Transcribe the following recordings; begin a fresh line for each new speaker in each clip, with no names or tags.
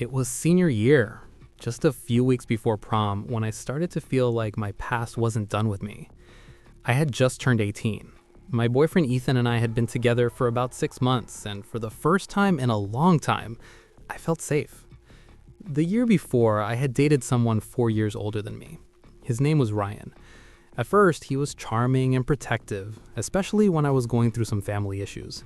It was senior year, just a few weeks before prom, when I started to feel like my past wasn't done with me. I had just turned 18. My boyfriend Ethan and I had been together for about 6 months, and for the first time in a long time, I felt safe. The year before, I had dated someone 4 years older than me. His name was Ryan. At first, he was charming and protective, especially when I was going through some family issues.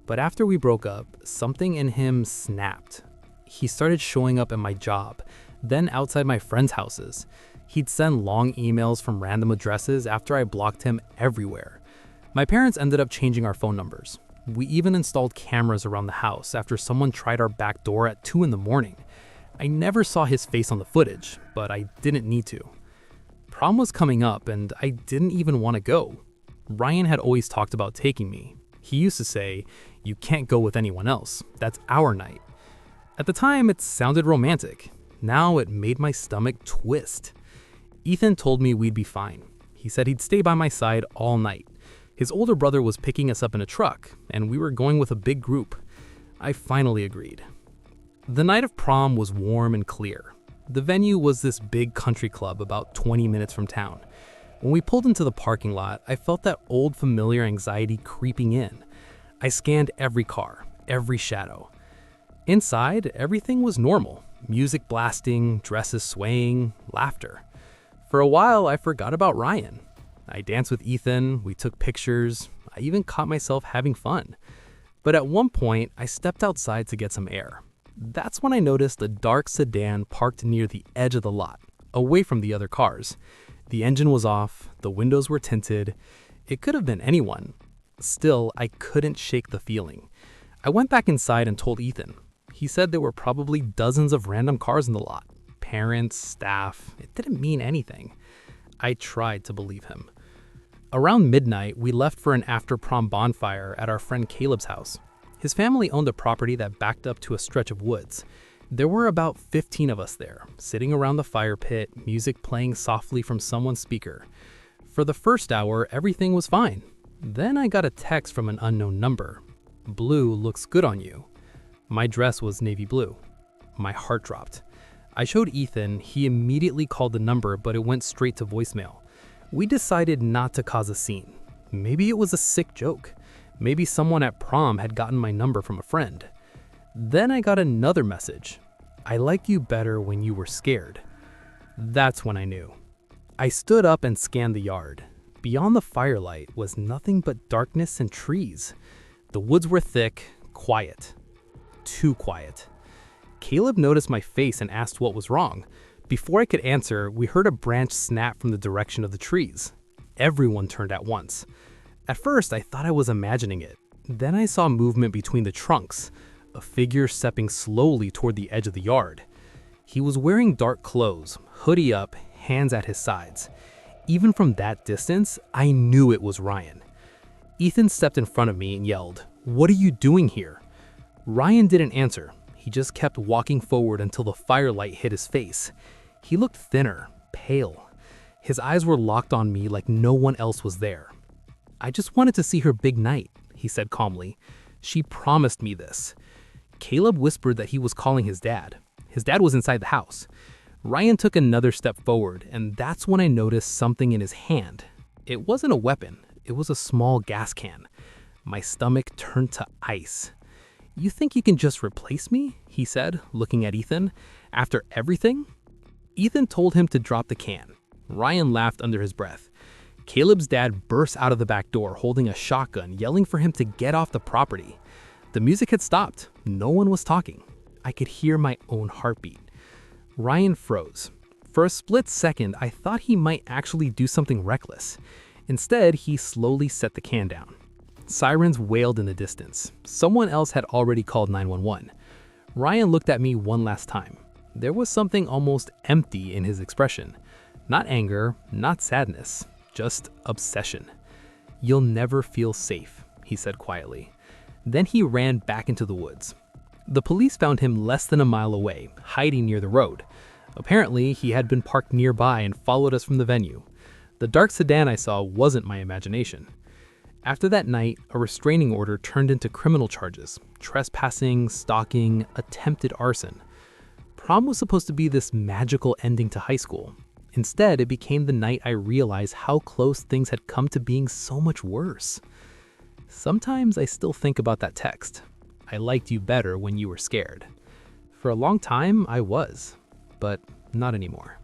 But after we broke up, something in him snapped. He started showing up at my job, then outside my friends' houses. He'd send long emails from random addresses after I blocked him everywhere. My parents ended up changing our phone numbers. We even installed cameras around the house after someone tried our back door at 2 in the morning. I never saw his face on the footage, but I didn't need to. Prom was coming up and I didn't even want to go. Ryan had always talked about taking me. He used to say, "You can't go with anyone else. That's our night." At the time, it sounded romantic. Now it made my stomach twist. Ethan told me we'd be fine. He said he'd stay by my side all night. His older brother was picking us up in a truck, and we were going with a big group. I finally agreed. The night of prom was warm and clear. The venue was this big country club about 20 minutes from town. When we pulled into the parking lot, I felt that old familiar anxiety creeping in. I scanned every car, every shadow. Inside, everything was normal. Music blasting, dresses swaying, laughter. For a while, I forgot about Ryan. I danced with Ethan, we took pictures, I even caught myself having fun. But at one point, I stepped outside to get some air. That's when I noticed a dark sedan parked near the edge of the lot, away from the other cars. The engine was off, the windows were tinted. It could have been anyone. Still, I couldn't shake the feeling. I went back inside and told Ethan. He said there were probably dozens of random cars in the lot. Parents, staff, it didn't mean anything. I tried to believe him. Around midnight, we left for an after-prom bonfire at our friend Caleb's house. His family owned a property that backed up to a stretch of woods. There were about 15 of us there, sitting around the fire pit, music playing softly from someone's speaker. For the first hour, everything was fine. Then I got a text from an unknown number. "Blue looks good on you." My dress was navy blue. My heart dropped. I showed Ethan. He immediately called the number, but it went straight to voicemail. We decided not to cause a scene. Maybe it was a sick joke. Maybe someone at prom had gotten my number from a friend. Then I got another message. "I liked you better when you were scared." That's when I knew. I stood up and scanned the yard. Beyond the firelight was nothing but darkness and trees. The woods were thick, quiet. Too quiet. Caleb noticed my face and asked what was wrong. Before I could answer, we heard a branch snap from the direction of the trees. Everyone turned at once. At first, I thought I was imagining it. Then I saw movement between the trunks, a figure stepping slowly toward the edge of the yard. He was wearing dark clothes, hoodie up, hands at his sides. Even from that distance, I knew it was Ryan. Ethan stepped in front of me and yelled, "What are you doing here?" Ryan didn't answer. He just kept walking forward until the firelight hit his face. He looked thinner, pale. His eyes were locked on me like no one else was there. "I just wanted to see her big night," he said calmly. "She promised me this." Caleb whispered that he was calling his dad. His dad was inside the house. Ryan took another step forward, and that's when I noticed something in his hand. It wasn't a weapon. It was a small gas can. My stomach turned to ice. "You think you can just replace me?" he said, looking at Ethan. "After everything?" Ethan told him to drop the can. Ryan laughed under his breath. Caleb's dad burst out of the back door holding a shotgun, yelling for him to get off the property. The music had stopped. No one was talking. I could hear my own heartbeat. Ryan froze. For a split second, I thought he might actually do something reckless. Instead, he slowly set the can down. Sirens wailed in the distance. Someone else had already called 911. Ryan looked at me one last time. There was something almost empty in his expression. Not anger, not sadness, just obsession. "You'll never feel safe," he said quietly. Then he ran back into the woods. The police found him less than a mile away, hiding near the road. Apparently, he had been parked nearby and followed us from the venue. The dark sedan I saw wasn't my imagination. After that night, a restraining order turned into criminal charges: trespassing, stalking, attempted arson. Prom was supposed to be this magical ending to high school. Instead, it became the night I realized how close things had come to being so much worse. Sometimes I still think about that text. I liked you better when you were scared. For a long time, I was, but not anymore.